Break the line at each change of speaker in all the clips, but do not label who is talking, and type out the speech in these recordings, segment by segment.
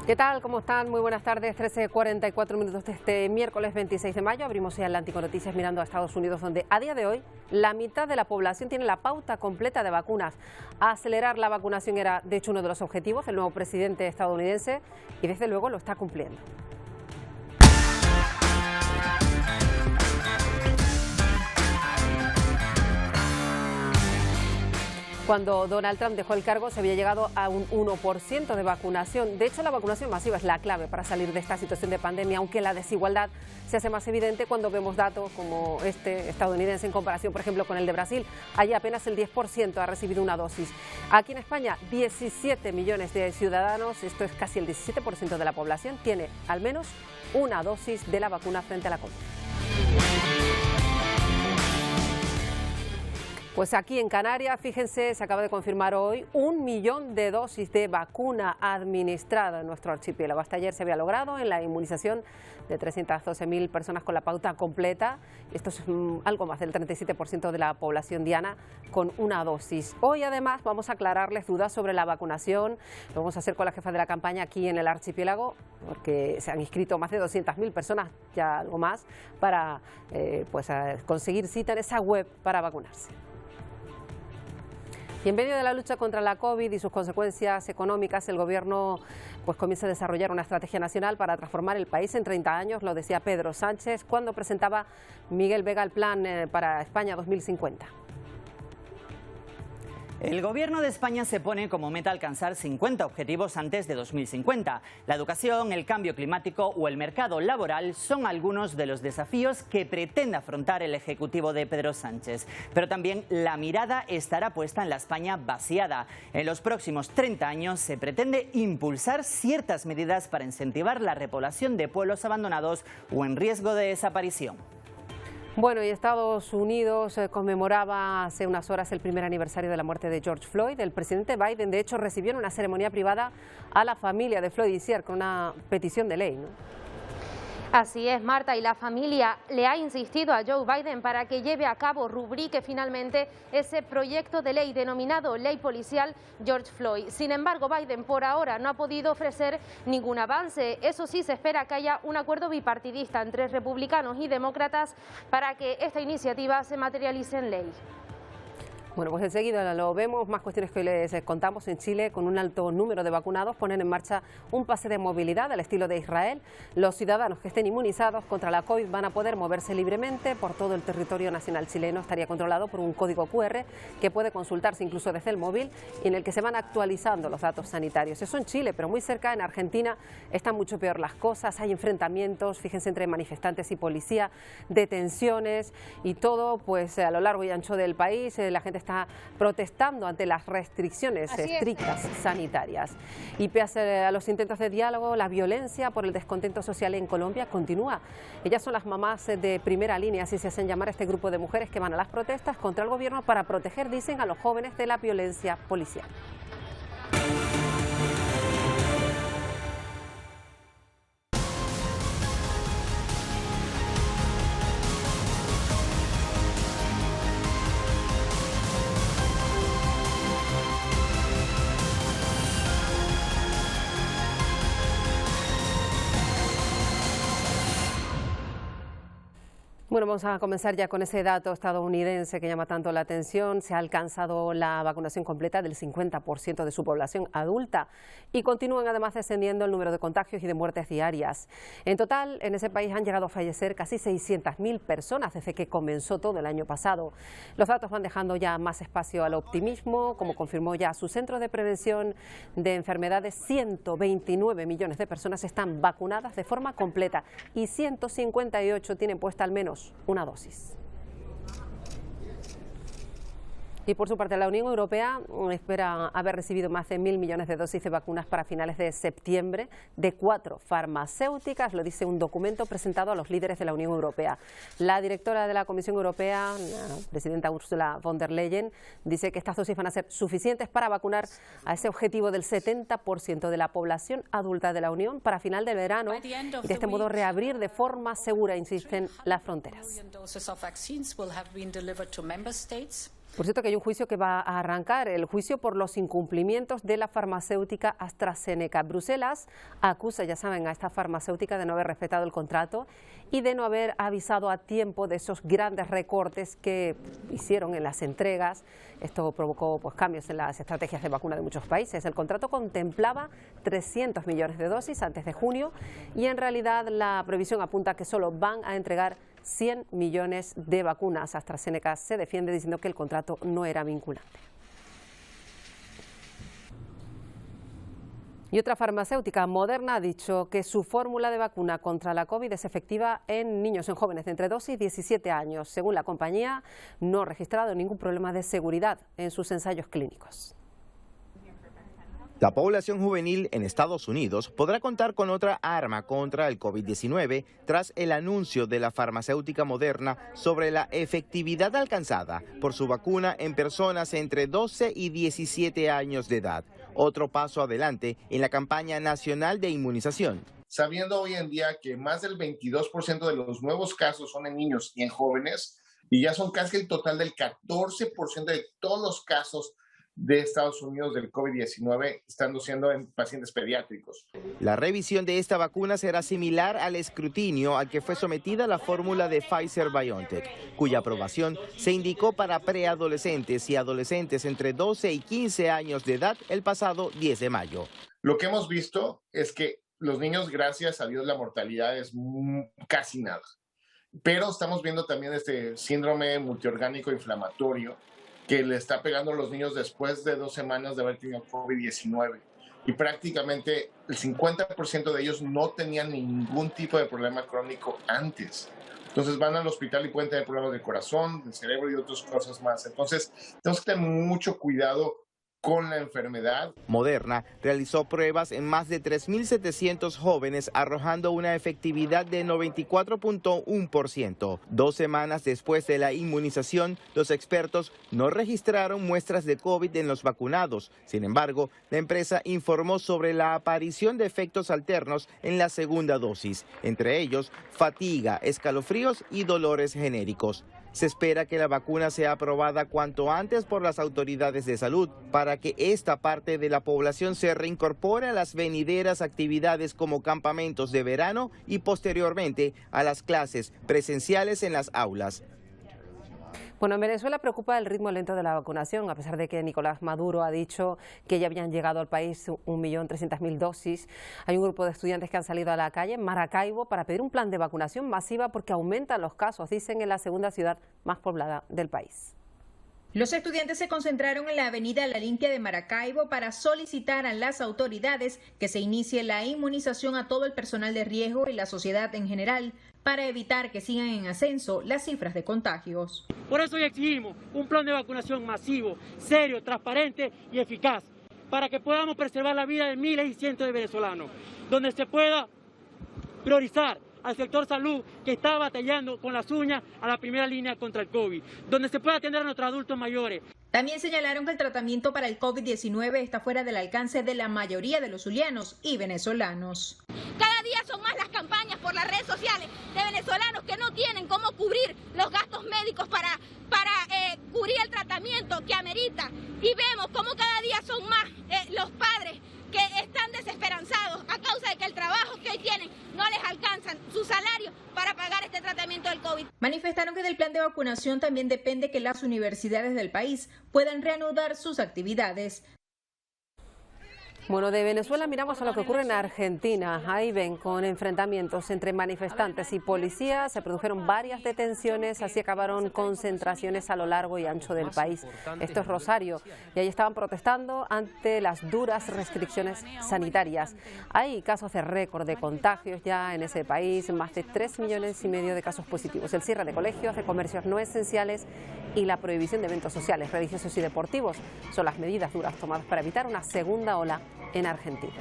¿Qué tal? ¿Cómo están? Muy buenas tardes, 13:44 minutos de este miércoles 26 de mayo. Abrimos ya Atlántico Noticias mirando a Estados Unidos, donde a día de hoy la mitad de la población tiene la pauta completa de vacunas. Acelerar la vacunación era, de hecho, uno de los objetivos del nuevo presidente estadounidense y desde luego lo está cumpliendo. Cuando Donald Trump dejó el cargo se había llegado a un 1% de vacunación. De hecho, la vacunación masiva es la clave para salir de esta situación de pandemia, aunque la desigualdad se hace más evidente cuando vemos datos como este estadounidense en comparación, por ejemplo, con el de Brasil. Allí apenas el 10% ha recibido una dosis. Aquí en España, 17 millones de ciudadanos, esto es casi el 17% de la población, tiene al menos una dosis de la vacuna frente a la COVID. Pues aquí en Canarias, fíjense, se acaba de confirmar hoy 1 millón de dosis de vacuna administrada en nuestro archipiélago. Hasta ayer se había logrado en la inmunización de 312.000 personas con la pauta completa. Esto es algo más del 37% de la población diana con una dosis. Hoy además vamos a aclararles dudas sobre la vacunación. Lo vamos a hacer con la jefa de la campaña aquí en el archipiélago, porque se han inscrito más de 200.000 personas, ya algo más, para conseguir cita en esa web para vacunarse. Y en medio de la lucha contra la COVID y sus consecuencias económicas, el Gobierno comienza a desarrollar una estrategia nacional para transformar el país en 30 años, lo decía Pedro Sánchez cuando presentaba Miguel Vega el plan para España 2050.
El Gobierno de España se pone como meta alcanzar 50 objetivos antes de 2050. La educación, el cambio climático o el mercado laboral son algunos de los desafíos que pretende afrontar el Ejecutivo de Pedro Sánchez. Pero también la mirada estará puesta en la España vaciada. En los próximos 30 años se pretende impulsar ciertas medidas para incentivar la repoblación de pueblos abandonados o en riesgo de desaparición.
Bueno, y Estados Unidos conmemoraba hace unas horas el primer aniversario de la muerte de George Floyd. El presidente Biden, de hecho, recibió en una ceremonia privada a la familia de Floyd Isier con una petición de ley, ¿no?
Así es, Marta, y la familia le ha insistido a Joe Biden para que lleve a cabo, rubrique finalmente ese proyecto de ley denominado Ley Policial George Floyd. Sin embargo, Biden por ahora no ha podido ofrecer ningún avance. Eso sí, se espera que haya un acuerdo bipartidista entre republicanos y demócratas para que esta iniciativa se materialice en ley.
Bueno, pues enseguida lo vemos. Más cuestiones que hoy les contamos. En Chile, con un alto número de vacunados, ponen en marcha un pase de movilidad al estilo de Israel. Los ciudadanos que estén inmunizados contra la COVID van a poder moverse libremente por todo el territorio nacional chileno. Estaría controlado por un código QR que puede consultarse incluso desde el móvil y en el que se van actualizando los datos sanitarios. Eso en Chile, pero muy cerca, en Argentina, están mucho peor las cosas. Hay enfrentamientos, fíjense, entre manifestantes y policía, detenciones y todo pues a lo largo y ancho del país. La gente está protestando ante las restricciones estrictas sanitarias. Y pese a los intentos de diálogo, la violencia por el descontento social en Colombia continúa. Ellas son las mamás de primera línea, así se hacen llamar a este grupo de mujeres que van a las protestas contra el gobierno para proteger, dicen, a los jóvenes de la violencia policial. Bueno, vamos a comenzar ya con ese dato estadounidense que llama tanto la atención. Se ha alcanzado la vacunación completa del 50% de su población adulta y continúan además descendiendo el número de contagios y de muertes diarias. En total, en ese país han llegado a fallecer casi 600.000 personas desde que comenzó todo el año pasado. Los datos van dejando ya más espacio al optimismo, como confirmó ya su Centro de Prevención de Enfermedades. 129 millones de personas están vacunadas de forma completa y 158 tienen puesta al menos una dosis. Y por su parte, la Unión Europea espera haber recibido más de 1.000 millones de dosis de vacunas para finales de septiembre de 4 farmacéuticas, lo dice un documento presentado a los líderes de la Unión Europea. La directora de la Comisión Europea, la presidenta Ursula von der Leyen, dice que estas dosis van a ser suficientes para vacunar a ese objetivo del 70% de la población adulta de la Unión para final del verano y de este modo reabrir de forma segura, insisten, las fronteras. Por cierto, que hay un juicio que va a arrancar, el juicio por los incumplimientos de la farmacéutica AstraZeneca. Bruselas acusa, ya saben, a esta farmacéutica de no haber respetado el contrato y de no haber avisado a tiempo de esos grandes recortes que hicieron en las entregas. Esto provocó cambios en las estrategias de vacuna de muchos países. El contrato contemplaba 300 millones de dosis antes de junio y en realidad la previsión apunta a que solo van a entregar 100 millones de vacunas. AstraZeneca se defiende diciendo que el contrato no era vinculante. Y otra farmacéutica, Moderna, ha dicho que su fórmula de vacuna contra la COVID es efectiva en niños, en jóvenes de entre 12 y 17 años. Según la compañía, no ha registrado ningún problema de seguridad en sus ensayos clínicos.
La población juvenil en Estados Unidos podrá contar con otra arma contra el COVID-19 tras el anuncio de la farmacéutica Moderna sobre la efectividad alcanzada por su vacuna en personas entre 12 y 17 años de edad. Otro paso adelante en la campaña nacional de inmunización.
Sabiendo hoy en día que más del 22% de los nuevos casos son en niños y en jóvenes, y ya son casi el total del 14% de todos los casos de Estados Unidos del COVID-19 estando siendo en pacientes pediátricos.
La revisión de esta vacuna será similar al escrutinio al que fue sometida la fórmula de Pfizer-BioNTech, cuya aprobación se indicó para preadolescentes y adolescentes entre 12 y 15 años de edad el pasado 10 de mayo.
Lo que hemos visto es que los niños, gracias a Dios, la mortalidad es casi nada. Pero estamos viendo también este síndrome multiorgánico inflamatorio que le está pegando a los niños después de 2 semanas de haber tenido COVID-19. Y prácticamente el 50% de ellos no tenían ningún tipo de problema crónico antes. Entonces van al hospital y pueden tener problemas de corazón, de cerebro y otras cosas más. Entonces tenemos que tener mucho cuidado con la enfermedad.
Moderna realizó pruebas en más de 3.700 jóvenes, arrojando una efectividad de 94.1%. 2 semanas después de la inmunización, los expertos no registraron muestras de COVID en los vacunados. Sin embargo, la empresa informó sobre la aparición de efectos alternos en la segunda dosis, entre ellos fatiga, escalofríos y dolores genéricos. Se espera que la vacuna sea aprobada cuanto antes por las autoridades de salud para que esta parte de la población se reincorpore a las venideras actividades como campamentos de verano y posteriormente a las clases presenciales en las aulas.
Bueno, en Venezuela preocupa el ritmo lento de la vacunación, a pesar de que Nicolás Maduro ha dicho que ya habían llegado al país 1.300.000 dosis. Hay un grupo de estudiantes que han salido a la calle en Maracaibo para pedir un plan de vacunación masiva porque aumentan los casos, dicen, en la segunda ciudad más poblada del país.
Los estudiantes se concentraron en la avenida La Limpia de Maracaibo para solicitar a las autoridades que se inicie la inmunización a todo el personal de riesgo y la sociedad en general para evitar que sigan en ascenso las cifras de contagios.
Por eso hoy exigimos un plan de vacunación masivo, serio, transparente y eficaz para que podamos preservar la vida de miles y cientos de venezolanos, donde se pueda priorizar al sector salud que está batallando con las uñas a la primera línea contra el COVID, donde se pueda atender a nuestros adultos mayores.
También señalaron que el tratamiento para el COVID-19 está fuera del alcance de la mayoría de los zulianos y venezolanos.
Cada día son más las campañas por las redes sociales de venezolanos que no tienen cómo cubrir los gastos médicos para cubrir el tratamiento que amerita. Y vemos cómo cada día son más los padres que están desesperanzados a causa de que el trabajo que hoy tienen no les alcanzan su salario para pagar este tratamiento del COVID.
Manifestaron que del plan de vacunación también depende que las universidades del país puedan reanudar sus actividades.
Bueno, de Venezuela miramos a lo que ocurre en Argentina. Ahí ven, con enfrentamientos entre manifestantes y policías, se produjeron varias detenciones, así acabaron concentraciones a lo largo y ancho del país. Esto es Rosario, y ahí estaban protestando ante las duras restricciones sanitarias. Hay casos de récord de contagios ya en ese país, más de 3,5 millones de casos positivos. El cierre de colegios, de comercios no esenciales y la prohibición de eventos sociales, religiosos y deportivos son las medidas duras tomadas para evitar una segunda ola en Argentina.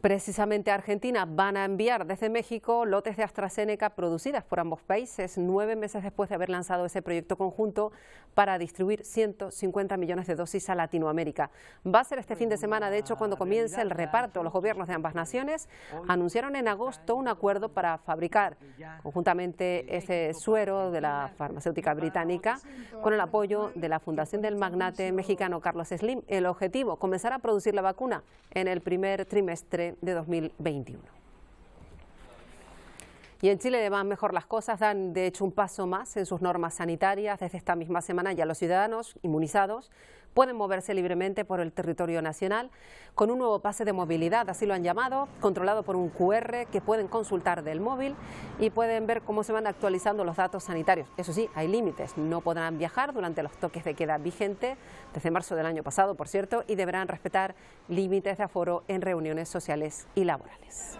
Precisamente a Argentina van a enviar desde México lotes de AstraZeneca producidas por ambos países 9 meses después de haber lanzado ese proyecto conjunto para distribuir 150 millones de dosis a Latinoamérica. Va a ser este fin de semana, de hecho, cuando comience el reparto. Los gobiernos de ambas naciones anunciaron en agosto un acuerdo para fabricar conjuntamente ese suero de la farmacéutica británica con el apoyo de la fundación del magnate mexicano Carlos Slim. El objetivo, comenzar a producir la vacuna en el primer trimestre de 2021. Y en Chile van mejor las cosas, dan de hecho un paso más en sus normas sanitarias. Desde esta misma semana ya los ciudadanos inmunizados pueden moverse libremente por el territorio nacional con un nuevo pase de movilidad, así lo han llamado, controlado por un QR que pueden consultar del móvil y pueden ver cómo se van actualizando los datos sanitarios. Eso sí, hay límites, no podrán viajar durante los toques de queda vigente desde marzo del año pasado, por cierto, y deberán respetar límites de aforo en reuniones sociales y laborales.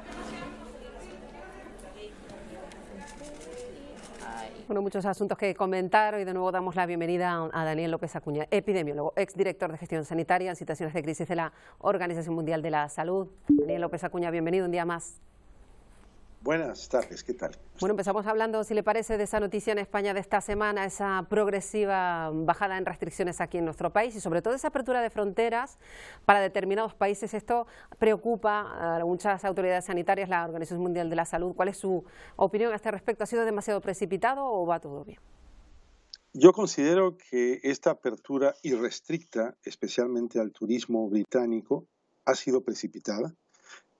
Bueno, muchos asuntos que comentar. Hoy de nuevo damos la bienvenida a Daniel López Acuña, epidemiólogo, exdirector de gestión sanitaria en situaciones de crisis de la Organización Mundial de la Salud. Daniel López Acuña, bienvenido un día más.
Buenas tardes, ¿qué tal?
Bueno, empezamos hablando, si le parece, de esa noticia en España de esta semana, esa progresiva bajada en restricciones aquí en nuestro país y sobre todo esa apertura de fronteras para determinados países. Esto preocupa a muchas autoridades sanitarias, la Organización Mundial de la Salud. ¿Cuál es su opinión a este respecto? ¿Ha sido demasiado precipitado o va todo bien?
Yo considero que esta apertura irrestricta, especialmente al turismo británico, ha sido precipitada,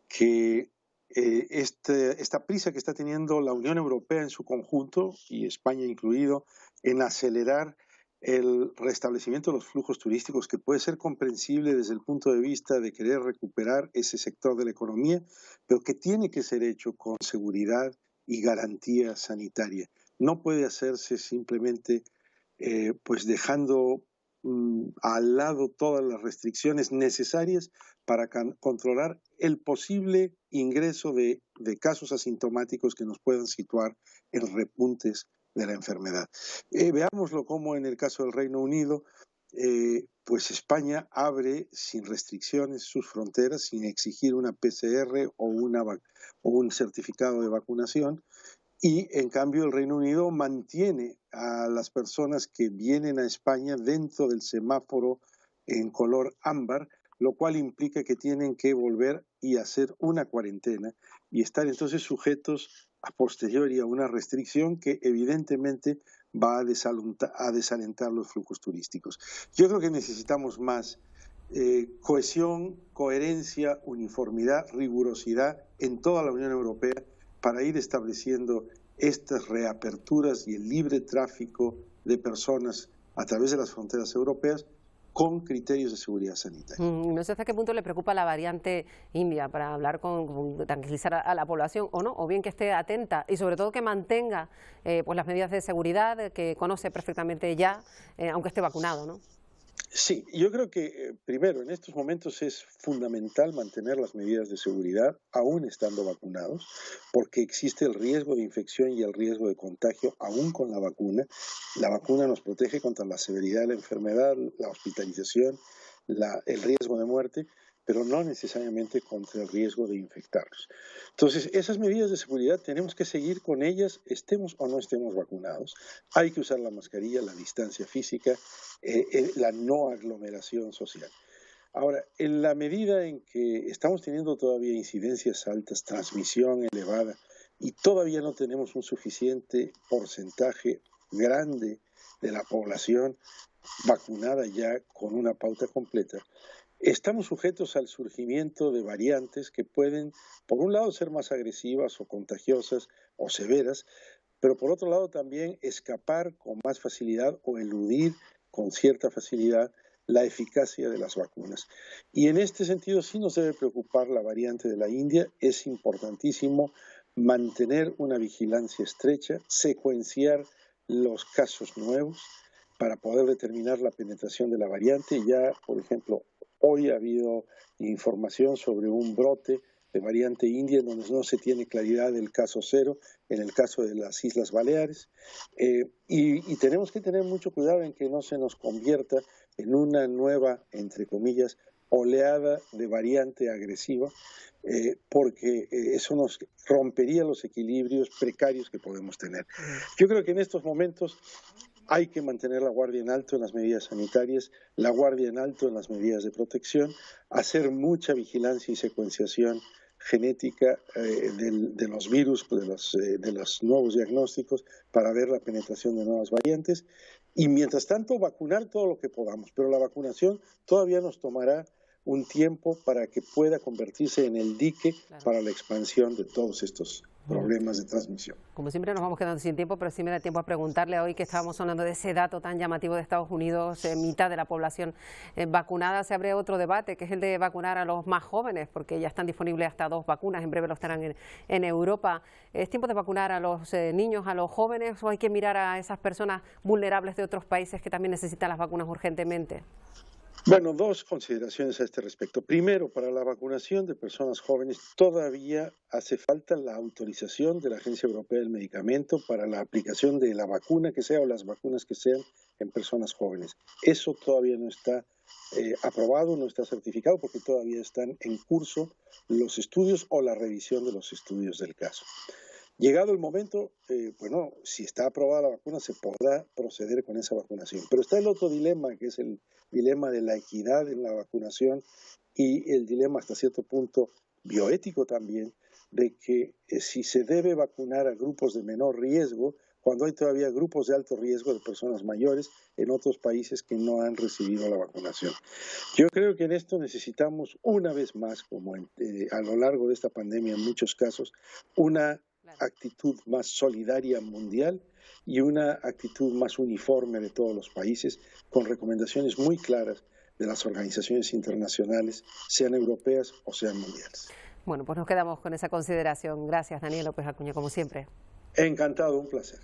que esta prisa que está teniendo la Unión Europea en su conjunto, y España incluido, en acelerar el restablecimiento de los flujos turísticos, que puede ser comprensible desde el punto de vista de querer recuperar ese sector de la economía, pero que tiene que ser hecho con seguridad y garantía sanitaria. No puede hacerse simplemente pues dejando al lado todas las restricciones necesarias para controlar el posible ingreso de casos asintomáticos que nos puedan situar en repuntes de la enfermedad. Veámoslo como en el caso del Reino Unido, pues España abre sin restricciones sus fronteras, sin exigir una PCR o un certificado de vacunación, y en cambio el Reino Unido mantiene a las personas que vienen a España dentro del semáforo en color ámbar, lo cual implica que tienen que volver y hacer una cuarentena y estar entonces sujetos a posteriori a una restricción que evidentemente va a desalentar los flujos turísticos. Yo creo que necesitamos más cohesión, coherencia, uniformidad, rigurosidad en toda la Unión Europea para ir estableciendo estas reaperturas y el libre tráfico de personas a través de las fronteras europeas con criterios de seguridad sanitaria.
No sé hasta qué punto le preocupa la variante india para hablar tranquilizar a la población o no, o bien que esté atenta y sobre todo que mantenga pues las medidas de seguridad que conoce perfectamente ya, aunque esté vacunado, ¿no?
Sí, yo creo que primero en estos momentos es fundamental mantener las medidas de seguridad aún estando vacunados, porque existe el riesgo de infección y el riesgo de contagio aún con la vacuna. La vacuna nos protege contra la severidad de la enfermedad, la hospitalización, el riesgo de muerte, pero no necesariamente contra el riesgo de infectarlos. Entonces, esas medidas de seguridad tenemos que seguir con ellas, estemos o no estemos vacunados. Hay que usar la mascarilla, la distancia física, la no aglomeración social. Ahora, en la medida en que estamos teniendo todavía incidencias altas, transmisión elevada, y todavía no tenemos un suficiente porcentaje grande de la población vacunada ya con una pauta completa, estamos sujetos al surgimiento de variantes que pueden, por un lado, ser más agresivas o contagiosas o severas, pero por otro lado también escapar con más facilidad o eludir con cierta facilidad la eficacia de las vacunas. Y en este sentido sí nos debe preocupar la variante de la India. Es importantísimo mantener una vigilancia estrecha, secuenciar los casos nuevos para poder determinar la penetración de la variante. Ya, por ejemplo, hoy ha habido información sobre un brote de variante india en donde no se tiene claridad del caso cero, en el caso de las Islas Baleares, y tenemos que tener mucho cuidado en que no se nos convierta en una nueva, entre comillas, oleada de variante agresiva, porque eso nos rompería los equilibrios precarios que podemos tener. Yo creo que en estos momentos hay que mantener la guardia en alto en las medidas sanitarias, la guardia en alto en las medidas de protección, hacer mucha vigilancia y secuenciación genética de los virus, de los nuevos diagnósticos, para ver la penetración de nuevas variantes, y mientras tanto vacunar todo lo que podamos, pero la vacunación todavía nos tomará un tiempo para que pueda convertirse en el dique para la expansión de todos estos problemas de transmisión.
Como siempre nos vamos quedando sin tiempo, pero sí me da tiempo a preguntarle hoy, que estábamos hablando de ese dato tan llamativo de Estados Unidos, mitad de la población vacunada. Se abre otro debate, que es el de vacunar a los más jóvenes, porque ya están disponibles hasta 2 vacunas, en breve lo estarán en Europa. ¿Es tiempo de vacunar a los niños, a los jóvenes, o hay que mirar a esas personas vulnerables de otros países que también necesitan las vacunas urgentemente?
Bueno, 2 consideraciones a este respecto. Primero, para la vacunación de personas jóvenes todavía hace falta la autorización de la Agencia Europea del Medicamento para la aplicación de la vacuna que sea o las vacunas que sean en personas jóvenes. Eso todavía no está aprobado, no está certificado, porque todavía están en curso los estudios o la revisión de los estudios del caso. Llegado el momento, bueno, si está aprobada la vacuna, se podrá proceder con esa vacunación. Pero está el otro dilema, que es el dilema de la equidad en la vacunación y el dilema hasta cierto punto bioético también, de que si se debe vacunar a grupos de menor riesgo, cuando hay todavía grupos de alto riesgo de personas mayores en otros países que no han recibido la vacunación. Yo creo que en esto necesitamos una vez más, como a lo largo de esta pandemia en muchos casos, una actitud más solidaria mundial y una actitud más uniforme de todos los países, con recomendaciones muy claras de las organizaciones internacionales, sean europeas o sean mundiales.
Bueno, pues nos quedamos con esa consideración. Gracias, Daniel López Acuña, como siempre.
Encantado, un placer.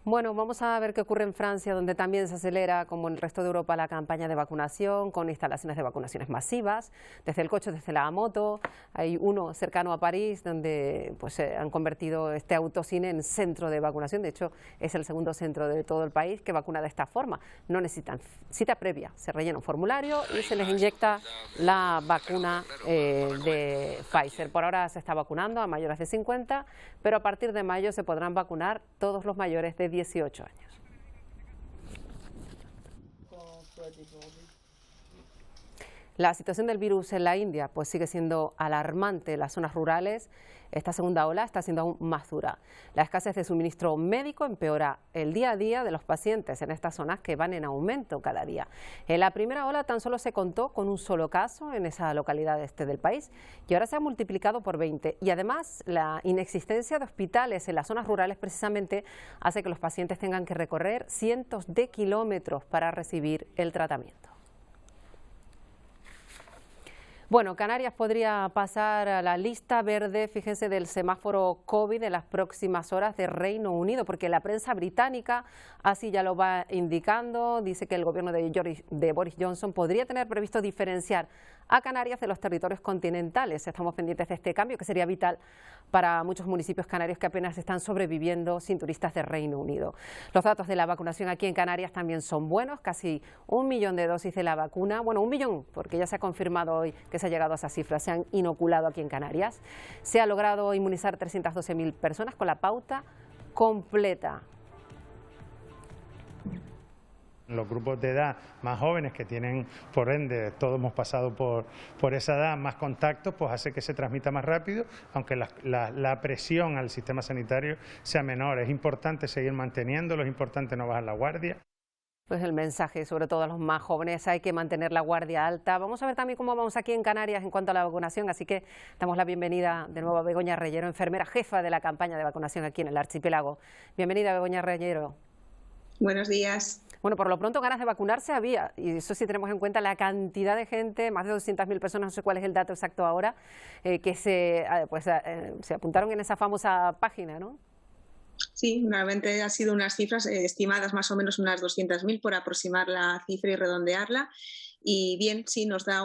Bueno, vamos a ver qué ocurre en Francia, donde también se acelera, como en el resto de Europa, la campaña de vacunación, con instalaciones de vacunaciones masivas, desde el coche, desde la moto. Hay uno cercano a París, donde pues han convertido este autocine en centro de vacunación. De hecho, es el segundo centro de todo el país que vacuna de esta forma. No necesitan cita previa, se rellena un formulario y se les inyecta la vacuna de Pfizer. Por ahora se está vacunando a mayores de 50, pero a partir de mayo se podrán vacunar todos los mayores de 18 años. La situación del virus en la India pues sigue siendo alarmante en las zonas rurales. Esta segunda ola está siendo aún más dura. La escasez de suministro médico empeora el día a día de los pacientes en estas zonas, que van en aumento cada día. En la primera ola tan solo se contó con un solo caso en esa localidad este del país y ahora se ha multiplicado por 20. Y además la inexistencia de hospitales en las zonas rurales precisamente hace que los pacientes tengan que recorrer cientos de kilómetros para recibir el tratamiento. Bueno, Canarias podría pasar a la lista verde, fíjense, del semáforo COVID en las próximas horas de Reino Unido, porque la prensa británica así ya lo va indicando. Dice que el gobierno de Boris Johnson podría tener previsto diferenciar a Canarias de los territorios continentales. Estamos pendientes de este cambio, que sería vital para muchos municipios canarios que apenas están sobreviviendo sin turistas de Reino Unido. Los datos de la vacunación aquí en Canarias también son buenos, casi 1 millón de dosis de la vacuna, bueno, 1 millón, porque ya se ha confirmado hoy que se ha llegado a esa cifra, se han inoculado aquí en Canarias. Se ha logrado inmunizar 312.000 personas con la pauta completa.
Los grupos de edad más jóvenes, que tienen, por ende, todos hemos pasado por esa edad, más contactos, pues hace que se transmita más rápido, aunque la presión al sistema sanitario sea menor. Es importante seguir manteniéndolo, es importante no bajar la guardia.
Pues el mensaje, sobre todo a los más jóvenes, hay que mantener la guardia alta. Vamos a ver también cómo vamos aquí en Canarias en cuanto a la vacunación, así que damos la bienvenida de nuevo a Begoña Reyero, enfermera jefa de la campaña de vacunación aquí en el archipiélago. Bienvenida, Begoña Reyero.
Buenos días.
Bueno, por lo pronto ganas de vacunarse había, y eso sí tenemos en cuenta la cantidad de gente, más de 200.000 personas, no sé cuál es el dato exacto ahora, que se apuntaron en esa famosa página, ¿no?
Sí, normalmente han sido unas cifras estimadas más o menos unas 200.000 por aproximar la cifra y redondearla. Y bien, sí, nos da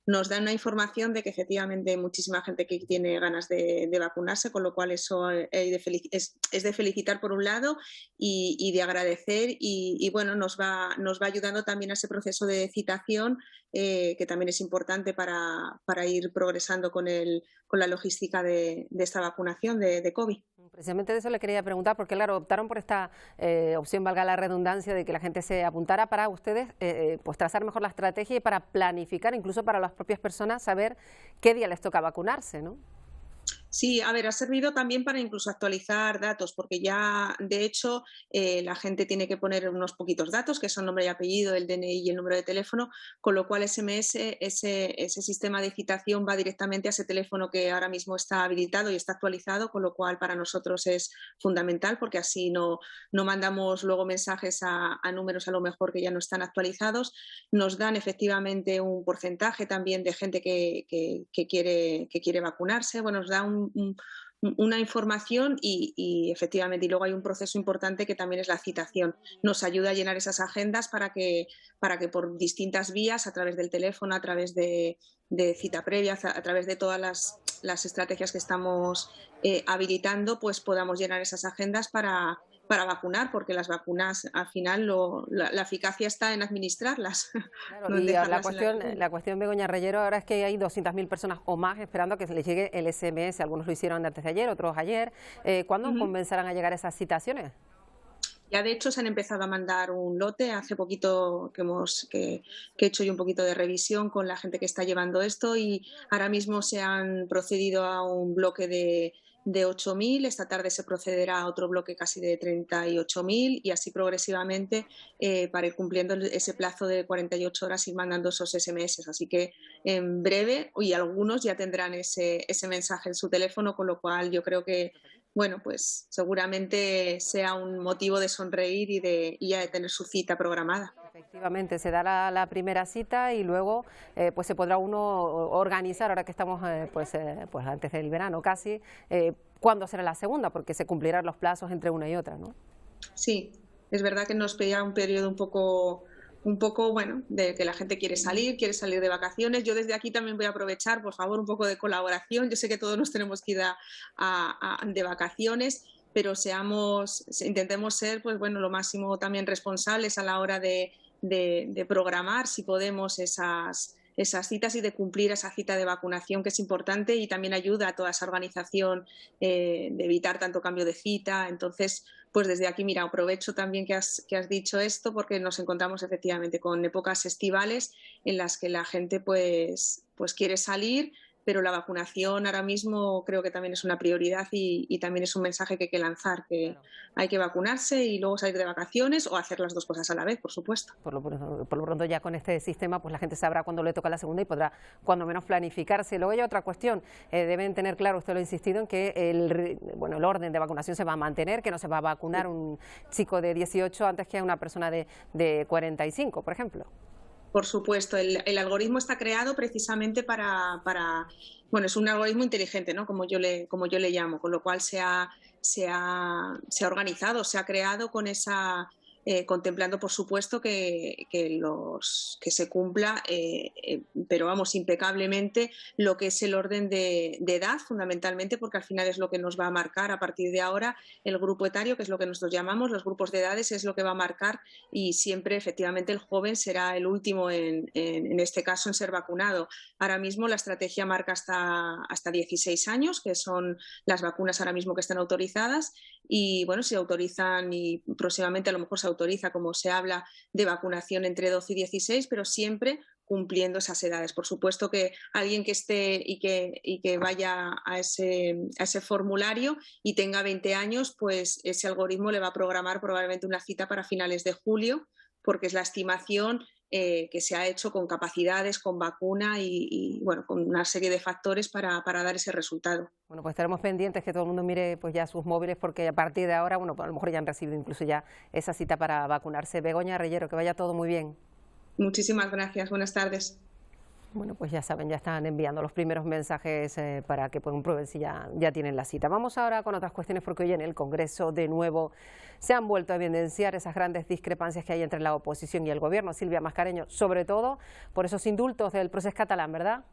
nos dan una información de que efectivamente hay muchísima gente que tiene ganas de vacunarse, con lo cual eso es de felicitar por un lado y de agradecer y bueno, nos va ayudando también a ese proceso de citación que también es importante para ir progresando con la logística de esta vacunación de COVID.
Precisamente de eso le quería preguntar, porque claro, optaron por esta opción, valga la redundancia, de que la gente se apuntara para ustedes, pues trazar mejor la estrategia y para planificar, incluso para las propias personas, saber qué día les toca vacunarse, ¿no?
Sí, a ver, ha servido también para incluso actualizar datos, porque ya, de hecho, la gente tiene que poner unos poquitos datos, que son nombre y apellido, el DNI y el número de teléfono, con lo cual SMS, ese sistema de citación va directamente a ese teléfono que ahora mismo está habilitado y está actualizado, con lo cual para nosotros es fundamental, porque así no mandamos luego mensajes a números a lo mejor que ya no están actualizados. Nos dan efectivamente un porcentaje también de gente que quiere vacunarse, bueno, nos da una información y efectivamente, y luego hay un proceso importante que también es la citación. Nos ayuda a llenar esas agendas para que por distintas vías, a través del teléfono, a través de cita previa, a través de todas las estrategias que estamos habilitando, pues podamos llenar esas agendas para vacunar, porque las vacunas al final la eficacia está en administrarlas.
Claro, no y la cuestión, Begoña Reyero, ahora es que hay 200.000 personas o más esperando a que se les llegue el SMS. Algunos lo hicieron antes de ayer, otros ayer. ¿Cuándo comenzarán a llegar esas citaciones?
Ya de hecho se han empezado a mandar un lote hace poquito que he hecho yo un poquito de revisión con la gente que está llevando esto y ahora mismo se han procedido a un bloque de 8.000, esta tarde se procederá a otro bloque casi de 38.000 y así progresivamente para ir cumpliendo ese plazo de 48 horas ir mandando esos SMS. Así que en breve, y algunos ya tendrán ese mensaje en su teléfono, con lo cual yo creo que bueno, pues seguramente sea un motivo de sonreír y ya de tener su cita programada.
Efectivamente, se dará la primera cita y luego pues se podrá uno organizar, ahora que estamos pues antes del verano casi, cuándo será la segunda, porque se cumplirán los plazos entre una y otra, ¿no?
Sí, es verdad que nos pilla un periodo un poco bueno, de que la gente quiere salir de vacaciones. Yo desde aquí también voy a aprovechar, por favor, un poco de colaboración. Yo sé que todos nos tenemos que ir de vacaciones, pero intentemos ser, pues bueno, lo máximo también responsables a la hora de programar, si podemos, esas citas y de cumplir esa cita de vacunación, que es importante y también ayuda a toda esa organización de evitar tanto cambio de cita. Entonces, pues desde aquí, mira, aprovecho también que has dicho esto, porque nos encontramos efectivamente con épocas estivales en las que la gente pues quiere salir, pero la vacunación ahora mismo creo que también es una prioridad y también es un mensaje que hay que lanzar, que hay que vacunarse y luego salir de vacaciones o hacer las dos cosas a la vez, por supuesto.
Por lo pronto ya con este sistema pues la gente sabrá cuándo le toca la segunda y podrá cuando menos planificarse. Luego hay otra cuestión, deben tener claro, usted lo ha insistido, en que el orden de vacunación se va a mantener, que no se va a vacunar un chico de 18 antes que a una persona de 45, por ejemplo.
Por supuesto, el algoritmo está creado precisamente bueno, es un algoritmo inteligente, ¿no? Como yo le llamo, con lo cual se ha organizado, se ha creado con esa contemplando, por supuesto, que se cumpla, pero vamos, impecablemente lo que es el orden de edad, fundamentalmente, porque al final es lo que nos va a marcar a partir de ahora el grupo etario, que es lo que nosotros llamamos los grupos de edades, es lo que va a marcar y siempre, efectivamente, el joven será el último en este caso en ser vacunado. Ahora mismo la estrategia marca hasta 16 años, que son las vacunas ahora mismo que están autorizadas y, bueno, se autorizan y próximamente a lo mejor se autoriza, como se habla, de vacunación entre 12 y 16, pero siempre cumpliendo esas edades. Por supuesto que alguien que esté y que vaya a ese formulario y tenga 20 años, pues ese algoritmo le va a programar probablemente una cita para finales de julio, porque es la estimación que se ha hecho con capacidades, con vacuna y bueno, con una serie de factores para dar ese resultado.
Bueno, pues estaremos pendientes que todo el mundo mire pues ya sus móviles, porque a partir de ahora, bueno, pues a lo mejor ya han recibido incluso ya esa cita para vacunarse. Begoña Reyero, que vaya todo muy bien.
Muchísimas gracias. Buenas tardes.
Bueno, pues ya saben, ya están enviando los primeros mensajes para que puedan probar si ya tienen la cita. Vamos ahora con otras cuestiones, porque hoy en el Congreso de nuevo se han vuelto a evidenciar esas grandes discrepancias que hay entre la oposición y el Gobierno. Silvia Mascareño, sobre todo por esos indultos del procés catalán, ¿verdad?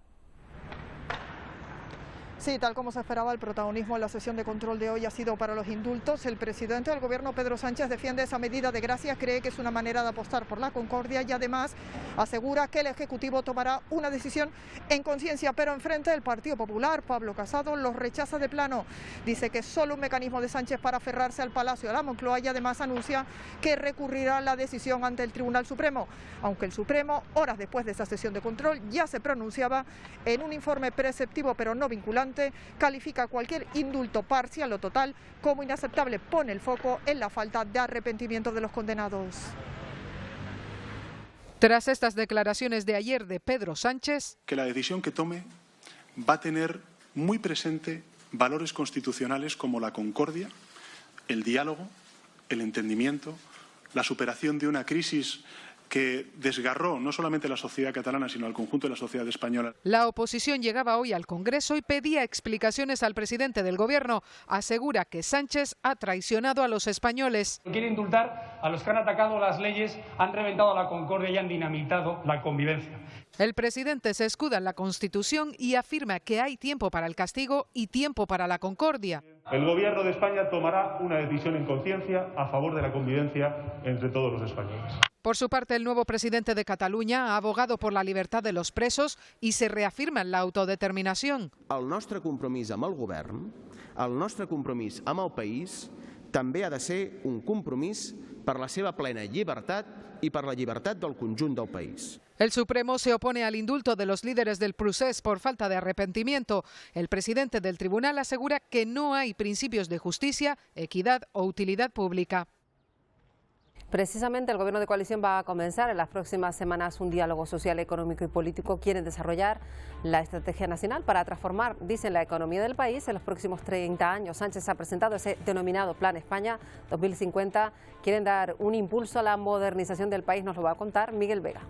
Sí, tal como se esperaba, el protagonismo en la sesión de control de hoy ha sido para los indultos. El presidente del Gobierno, Pedro Sánchez, defiende esa medida de gracia, cree que es una manera de apostar por la concordia y además asegura que el Ejecutivo tomará una decisión en conciencia, pero enfrente del Partido Popular, Pablo Casado, los rechaza de plano. Dice que es solo un mecanismo de Sánchez para aferrarse al Palacio de la Moncloa y además anuncia que recurrirá la decisión ante el Tribunal Supremo, aunque el Supremo, horas después de esa sesión de control, ya se pronunciaba en un informe preceptivo pero no vinculante. Califica cualquier indulto parcial o total como inaceptable. Pone el foco en la falta de arrepentimiento de los condenados.
Tras estas declaraciones de ayer de Pedro Sánchez,
que la decisión que tome va a tener muy presente valores constitucionales como la concordia, el diálogo, el entendimiento, la superación de una crisis que desgarró no solamente la sociedad catalana, sino al conjunto de la sociedad española.
La oposición llegaba hoy al Congreso y pedía explicaciones al presidente del Gobierno. Asegura que Sánchez ha traicionado a los españoles.
Quiere indultar a los que han atacado las leyes, han reventado la concordia y han dinamitado la convivencia.
El presidente se escuda en la Constitución y afirma que hay tiempo para el castigo y tiempo para la concordia.
El Gobierno de España tomará una decisión en conciencia a favor de la convivencia entre todos los españoles.
Por su parte, el nuevo presidente de Cataluña ha abogado por la libertad de los presos y se reafirma en la autodeterminación.
El nostre compromís amb el govern, el nostre compromís amb el país, també ha de ser un compromís per la seva plena llibertat i per la llibertat del conjunt del país.
El Supremo se opone al indulto de los líderes del procés por falta de arrepentimiento. El presidente del tribunal asegura que no hay principios de justicia, equidad o utilidad pública.
Precisamente el Gobierno de coalición va a comenzar en las próximas semanas un diálogo social, económico y político. Quieren desarrollar la estrategia nacional para transformar, dicen, la economía del país en los próximos 30 años. Sánchez ha presentado ese denominado Plan España 2050. Quieren dar un impulso a la modernización del país. Nos lo va a contar Miguel Vega.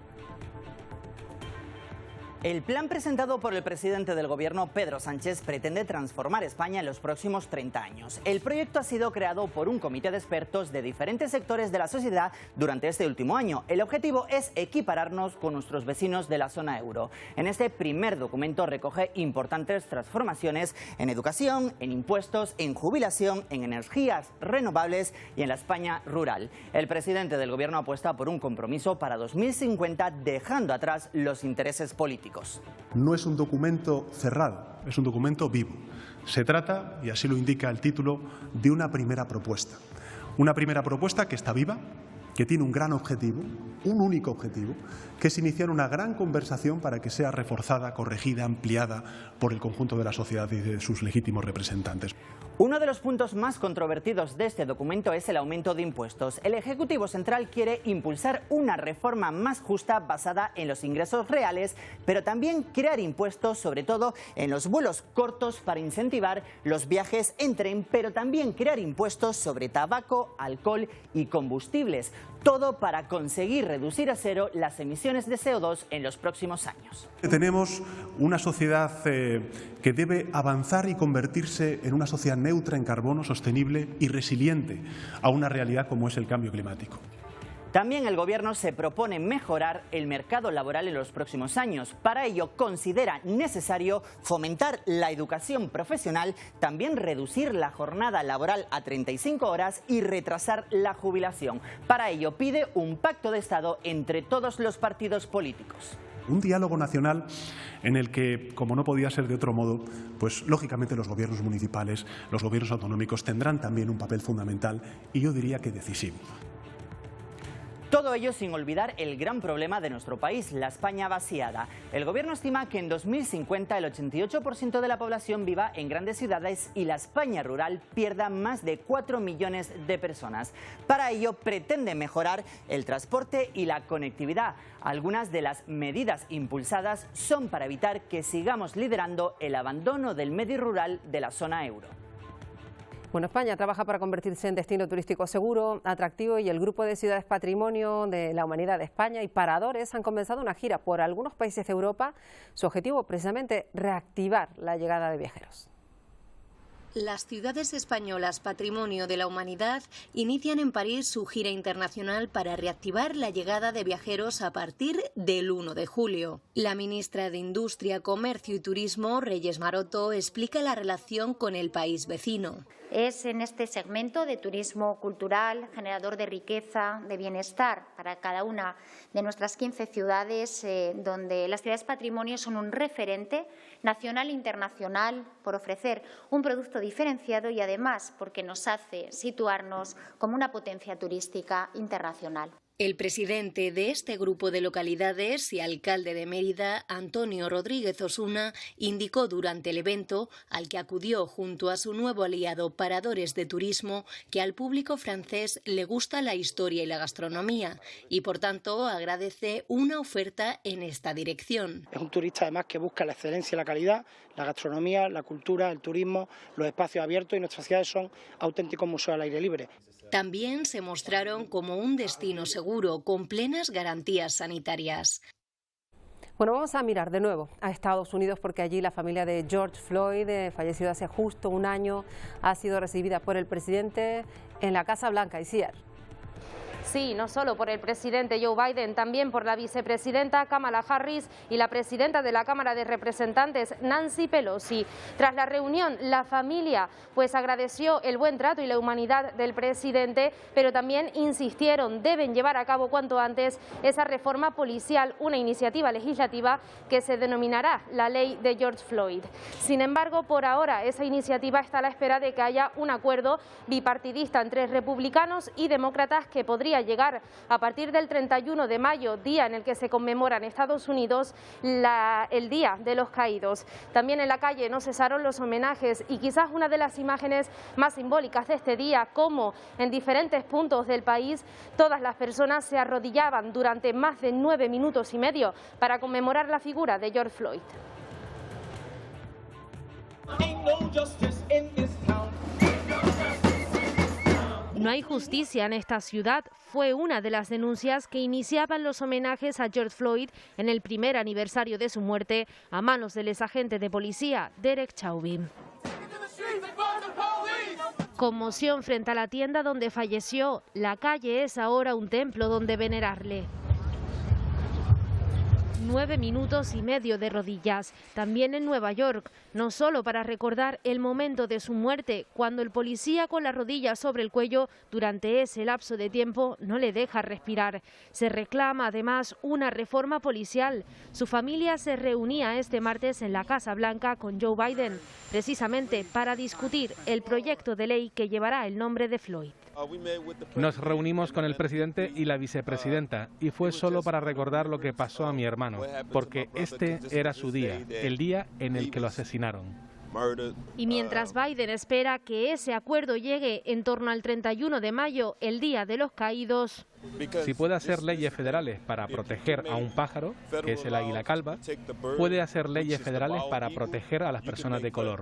El plan presentado por el presidente del Gobierno, Pedro Sánchez, pretende transformar España en los próximos 30 años. El proyecto ha sido creado por un comité de expertos de diferentes sectores de la sociedad durante este último año. El objetivo es equipararnos con nuestros vecinos de la zona euro. En este primer documento recoge importantes transformaciones en educación, en impuestos, en jubilación, en energías renovables y en la España rural. El presidente del Gobierno apuesta por un compromiso para 2050, dejando atrás los intereses políticos.
No es un documento cerrado, es un documento vivo. Se trata, y así lo indica el título, de una primera propuesta. Una primera propuesta que está viva, que tiene un gran objetivo, un único objetivo, que es iniciar una gran conversación para que sea reforzada, corregida, ampliada por el conjunto de la sociedad y de sus legítimos representantes.
Uno de los puntos más controvertidos de este documento es el aumento de impuestos. El Ejecutivo Central quiere impulsar una reforma más justa basada en los ingresos reales, pero también crear impuestos, sobre todo en los vuelos cortos, para incentivar los viajes en tren, pero también crear impuestos sobre tabaco, alcohol y combustibles. Todo para conseguir reducir a cero las emisiones de CO2 en los próximos años.
Tenemos una sociedad que debe avanzar y convertirse en una sociedad neutra en carbono, sostenible y resiliente a una realidad como es el cambio climático.
También el Gobierno se propone mejorar el mercado laboral en los próximos años. Para ello considera necesario fomentar la educación profesional, también reducir la jornada laboral a 35 horas y retrasar la jubilación. Para ello pide un pacto de Estado entre todos los partidos políticos.
Un diálogo nacional en el que, como no podía ser de otro modo, pues lógicamente los gobiernos municipales, los gobiernos autonómicos tendrán también un papel fundamental y yo diría que decisivo.
Todo ello sin olvidar el gran problema de nuestro país, la España vaciada. El Gobierno estima que en 2050 el 88% de la población viva en grandes ciudades y la España rural pierda más de 4 millones de personas. Para ello pretende mejorar el transporte y la conectividad. Algunas de las medidas impulsadas son para evitar que sigamos liderando el abandono del medio rural de la zona euro.
Bueno, España trabaja para convertirse en destino turístico seguro, atractivo, y el Grupo de Ciudades Patrimonio de la Humanidad de España y Paradores han comenzado una gira por algunos países de Europa. Su objetivo, precisamente, reactivar la llegada de viajeros.
Las ciudades españolas Patrimonio de la Humanidad inician en París su gira internacional para reactivar la llegada de viajeros a partir del 1 de julio. La ministra de Industria, Comercio y Turismo, Reyes Maroto, explica la relación con el país vecino.
Es en este segmento de turismo cultural, generador de riqueza, de bienestar para cada una de nuestras 15 ciudades, donde las ciudades patrimonio son un referente nacional e internacional por ofrecer un producto diferenciado y además porque nos hace situarnos como una potencia turística internacional.
El presidente de este grupo de localidades y alcalde de Mérida, Antonio Rodríguez Osuna, indicó durante el evento, al que acudió junto a su nuevo aliado Paradores de Turismo, que al público francés le gusta la historia y la gastronomía y, por tanto, agradece una oferta en esta dirección.
Es un turista, además, que busca la excelencia y la calidad, la gastronomía, la cultura, el turismo, los espacios abiertos, y nuestras ciudades son auténticos museos al aire libre.
También se mostraron como un destino seguro, con plenas garantías sanitarias.
Bueno, vamos a mirar de nuevo a Estados Unidos, porque allí la familia de George Floyd, fallecido hace justo un año, ha sido recibida por el presidente en la Casa Blanca. Isiar.
Sí, no solo por el presidente Joe Biden, también por la vicepresidenta Kamala Harris y la presidenta de la Cámara de Representantes, Nancy Pelosi. Tras la reunión, la familia agradeció el buen trato y la humanidad del presidente, pero también insistieron, deben llevar a cabo cuanto antes esa reforma policial, una iniciativa legislativa que se denominará la ley de George Floyd. Sin embargo, por ahora esa iniciativa está a la espera de que haya un acuerdo bipartidista entre republicanos y demócratas que podría llegar a partir del 31 de mayo, día en el que se conmemora en Estados Unidos el Día de los Caídos. También en la calle no cesaron los homenajes, y quizás una de las imágenes más simbólicas de este día, como en diferentes puntos del país todas las personas se arrodillaban durante más de 9 minutos y medio para conmemorar la figura de George Floyd. No hay justicia en esta ciudad fue una de las denuncias que iniciaban los homenajes a George Floyd en el primer aniversario de su muerte a manos del exagente de policía Derek Chauvin. Conmoción frente a la tienda donde falleció. La calle es ahora un templo donde venerarle. 9 minutos y medio de rodillas, también en Nueva York, no solo para recordar el momento de su muerte, cuando el policía con la rodilla sobre el cuello durante ese lapso de tiempo no le deja respirar. Se reclama además una reforma policial. Su familia se reunía este martes en la Casa Blanca con Joe Biden, precisamente para discutir el proyecto de ley que llevará el nombre de Floyd.
Nos reunimos con el presidente y la vicepresidenta y fue solo para recordar lo que pasó a mi hermano, porque este era su día, el día en el que lo asesinaron.
Y mientras Biden espera que ese acuerdo llegue en torno al 31 de mayo, el Día de los Caídos.
Si puede hacer leyes federales para proteger a un pájaro, que es el águila calva, puede hacer leyes federales para proteger a las personas de color.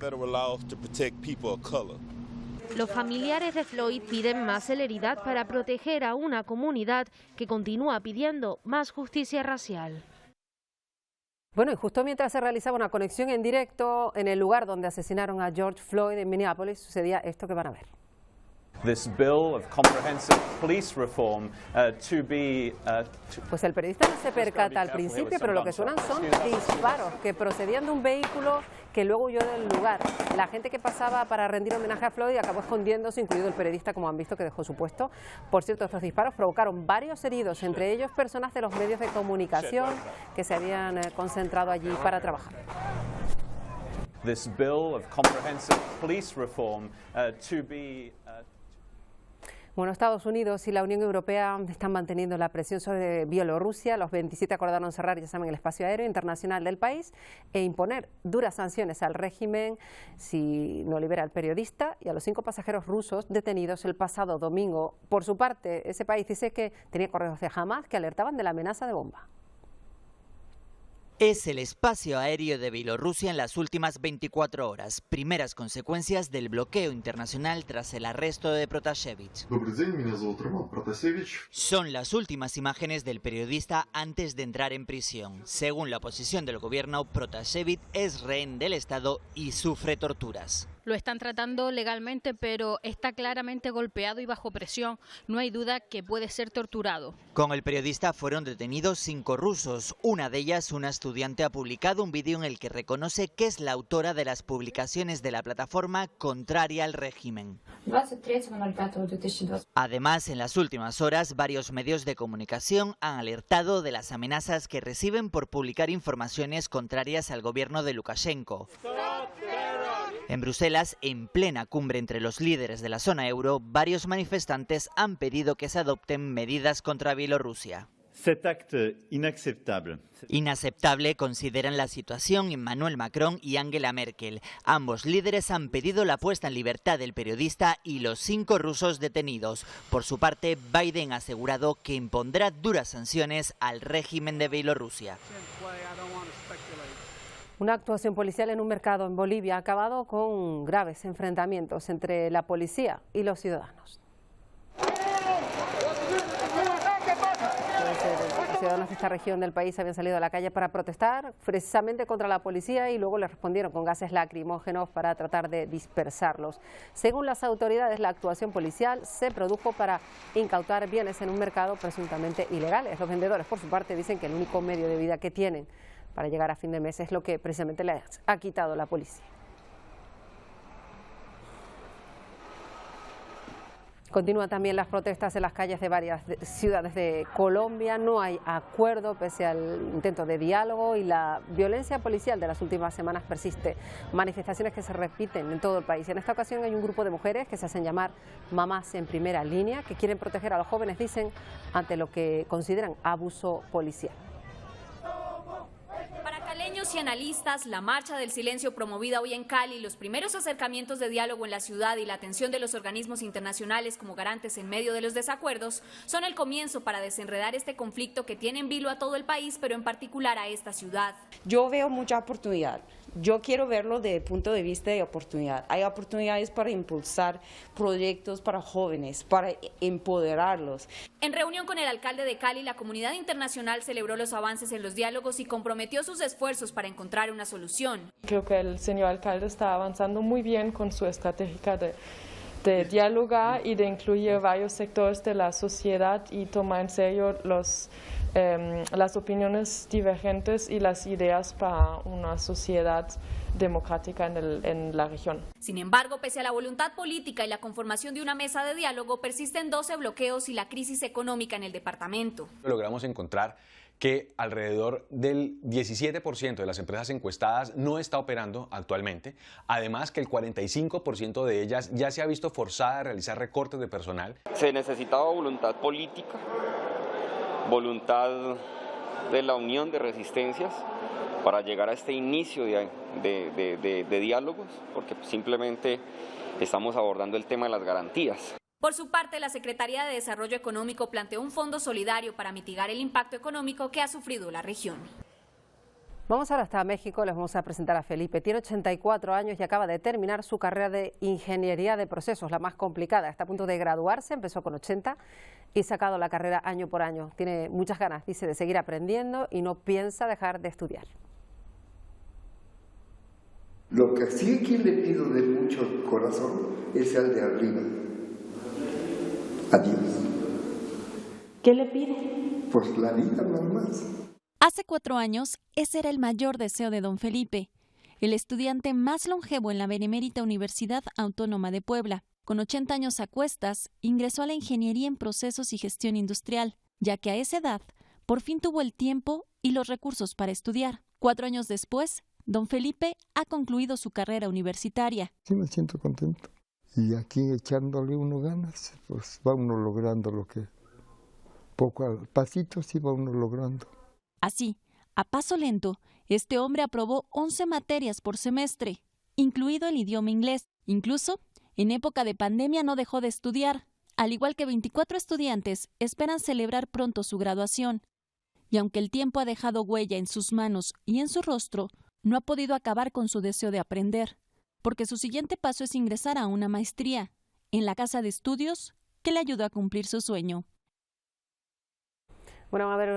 Los familiares de Floyd piden más celeridad para proteger a una comunidad que continúa pidiendo más justicia racial.
Bueno, y justo mientras se realizaba una conexión en directo en el lugar donde asesinaron a George Floyd en Minneapolis, sucedía esto que van a ver. Pues el periodista no se percata al principio, pero lo que suenan son disparos que procedían de un vehículo que luego huyó del lugar. La gente que pasaba para rendir homenaje a Floyd acabó escondiéndose, incluido el periodista, como han visto, que dejó su puesto. Por cierto, estos disparos provocaron varios heridos, entre ellos personas de los medios de comunicación que se habían concentrado allí para trabajar. Bueno, Estados Unidos y la Unión Europea están manteniendo la presión sobre Bielorrusia. Los 27 acordaron cerrar, ya saben, el espacio aéreo internacional del país e imponer duras sanciones al régimen si no libera al periodista y a los 5 pasajeros rusos detenidos el pasado domingo. Por su parte, ese país dice que tenía correos de Hamas que alertaban de la amenaza de bomba.
Es el espacio aéreo de Bielorrusia en las últimas 24 horas, primeras consecuencias del bloqueo internacional tras el arresto de Protasevich. Son las últimas imágenes del periodista antes de entrar en prisión. Según la posición del gobierno, Protasevich es rehén del Estado y sufre torturas.
Lo están tratando legalmente, pero está claramente golpeado y bajo presión. No hay duda que puede ser torturado.
Con el periodista fueron detenidos 5 rusos. Una de ellas, una estudiante, ha publicado un vídeo en el que reconoce que es la autora de las publicaciones de la plataforma contraria al régimen. Además, en las últimas horas, varios medios de comunicación han alertado de las amenazas que reciben por publicar informaciones contrarias al gobierno de Lukashenko. En Bruselas, en plena cumbre entre los líderes de la zona euro, varios manifestantes han pedido que se adopten medidas contra Bielorrusia. Inaceptable consideran la situación Emmanuel Macron y Angela Merkel. Ambos líderes han pedido la puesta en libertad del periodista y los 5 rusos detenidos. Por su parte, Biden ha asegurado que impondrá duras sanciones al régimen de Bielorrusia.
Una actuación policial en un mercado en Bolivia ha acabado con graves enfrentamientos entre la policía y los ciudadanos. Los ciudadanos de esta región del país habían salido a la calle para protestar precisamente contra la policía y luego les respondieron con gases lacrimógenos para tratar de dispersarlos. Según las autoridades, la actuación policial se produjo para incautar bienes en un mercado presuntamente ilegales. Los vendedores, por su parte, dicen que el único medio de vida que tienen para llegar a fin de mes es lo que precisamente les ha quitado la policía. Continúan también las protestas en las calles de varias ciudades de Colombia. No hay acuerdo pese al intento de diálogo y la violencia policial de las últimas semanas persiste. Manifestaciones que se repiten en todo el país. En esta ocasión hay un grupo de mujeres que se hacen llamar mamás en primera línea, que quieren proteger a los jóvenes, dicen, ante lo que consideran abuso policial.
Y analistas, la marcha del silencio promovida hoy en Cali, los primeros acercamientos de diálogo en la ciudad y la atención de los organismos internacionales como garantes en medio de los desacuerdos son el comienzo para desenredar este conflicto que tiene en vilo a todo el país, pero en particular a esta ciudad.
Yo veo mucha oportunidad. Yo quiero verlo desde el punto de vista de oportunidad. Hay oportunidades para impulsar proyectos para jóvenes, para empoderarlos.
En reunión con el alcalde de Cali, la comunidad internacional celebró los avances en los diálogos y comprometió sus esfuerzos para encontrar una solución.
Creo que el señor alcalde está avanzando muy bien con su estrategia de dialogar y de incluir varios sectores de la sociedad y tomar en serio las opiniones divergentes y las ideas para una sociedad democrática en la región.
Sin embargo, pese a la voluntad política y la conformación de una mesa de diálogo, persisten 12 bloqueos y la crisis económica en el departamento.
Logramos encontrar que alrededor del 17% de las empresas encuestadas no está operando actualmente, además que el 45% de ellas ya se ha visto forzada a realizar recortes de personal.
Se necesitaba voluntad política, voluntad de la unión de resistencias para llegar a este inicio de diálogos, porque simplemente estamos abordando el tema de las garantías.
Por su parte, la Secretaría de Desarrollo Económico planteó un fondo solidario para mitigar el impacto económico que ha sufrido la región.
Vamos ahora hasta México, les vamos a presentar a Felipe. Tiene 84 años y acaba de terminar su carrera de Ingeniería de Procesos, la más complicada. Está a punto de graduarse, empezó con 80 y ha sacado la carrera año por año. Tiene muchas ganas, dice, de seguir aprendiendo y no piensa dejar de estudiar.
Lo que sí que le pido de mucho corazón es al de arriba. Adiós.
¿Qué le pide?
Pues la vida nomás.
Hace 4 años, ese era el mayor deseo de don Felipe, el estudiante más longevo en la Benemérita Universidad Autónoma de Puebla. Con 80 años a cuestas, ingresó a la Ingeniería en Procesos y Gestión Industrial, ya que a esa edad, por fin tuvo el tiempo y los recursos para estudiar. 4 años después, don Felipe ha concluido su carrera universitaria.
Sí, me siento contento. Y aquí echándole uno ganas, pues va uno logrando lo que poco a pasito sí va uno logrando.
Así, a paso lento, este hombre aprobó 11 materias por semestre, incluido el idioma inglés. Incluso, en época de pandemia no dejó de estudiar. Al igual que 24 estudiantes, esperan celebrar pronto su graduación. Y aunque el tiempo ha dejado huella en sus manos y en su rostro, no ha podido acabar con su deseo de aprender, porque su siguiente paso es ingresar a una maestría en la casa de estudios que le ayudó a cumplir su sueño.
Bueno, van a ver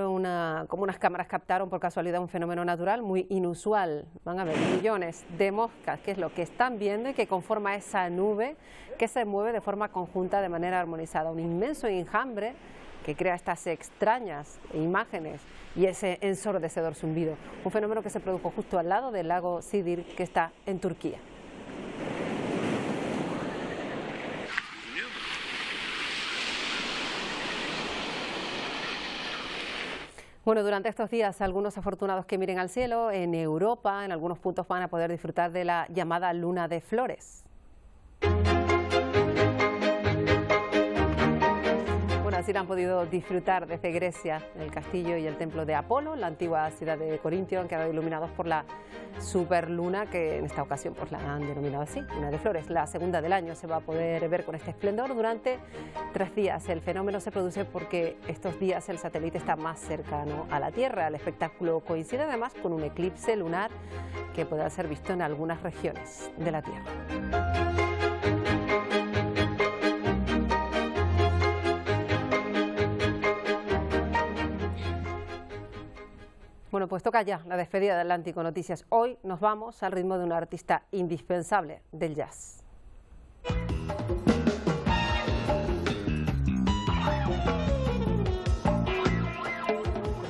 como unas cámaras captaron por casualidad un fenómeno natural muy inusual. Van a ver millones de moscas, que es lo que están viendo y que conforma esa nube que se mueve de forma conjunta de manera armonizada. Un inmenso enjambre que crea estas extrañas imágenes y ese ensordecedor zumbido. Un fenómeno que se produjo justo al lado del lago Sidir, que está en Turquía. Bueno, durante estos días, algunos afortunados que miren al cielo, en Europa, en algunos puntos van a poder disfrutar de la llamada luna de flores. Bueno, así han podido disfrutar desde Grecia, el castillo y el templo de Apolo, la antigua ciudad de Corintio, han quedado iluminados por la superluna, que en esta ocasión pues la han denominado así, luna de flores. La segunda del año se va a poder ver con este esplendor durante 3 días. El fenómeno se produce porque estos días el satélite está más cercano a la Tierra. El espectáculo coincide además con un eclipse lunar que puede ser visto en algunas regiones de la Tierra. Bueno, pues toca ya la despedida de Atlántico Noticias. Hoy nos vamos al ritmo de una artista indispensable del jazz.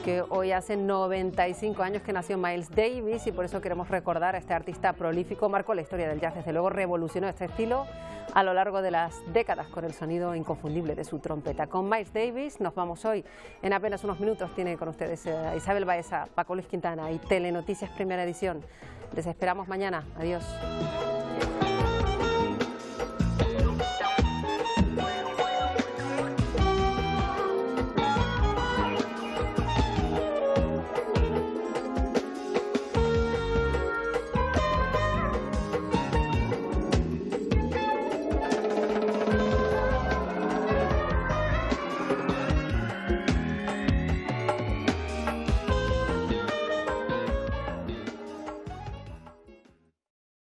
Que hoy hace 95 años que nació Miles Davis y por eso queremos recordar a este artista prolífico. Marcó la historia del jazz, desde luego revolucionó este estilo a lo largo de las décadas con el sonido inconfundible de su trompeta. Con Miles Davis nos vamos hoy. En apenas unos minutos tiene con ustedes Isabel Baeza, Paco Luis Quintana y Telenoticias Primera Edición. Les esperamos mañana. Adiós.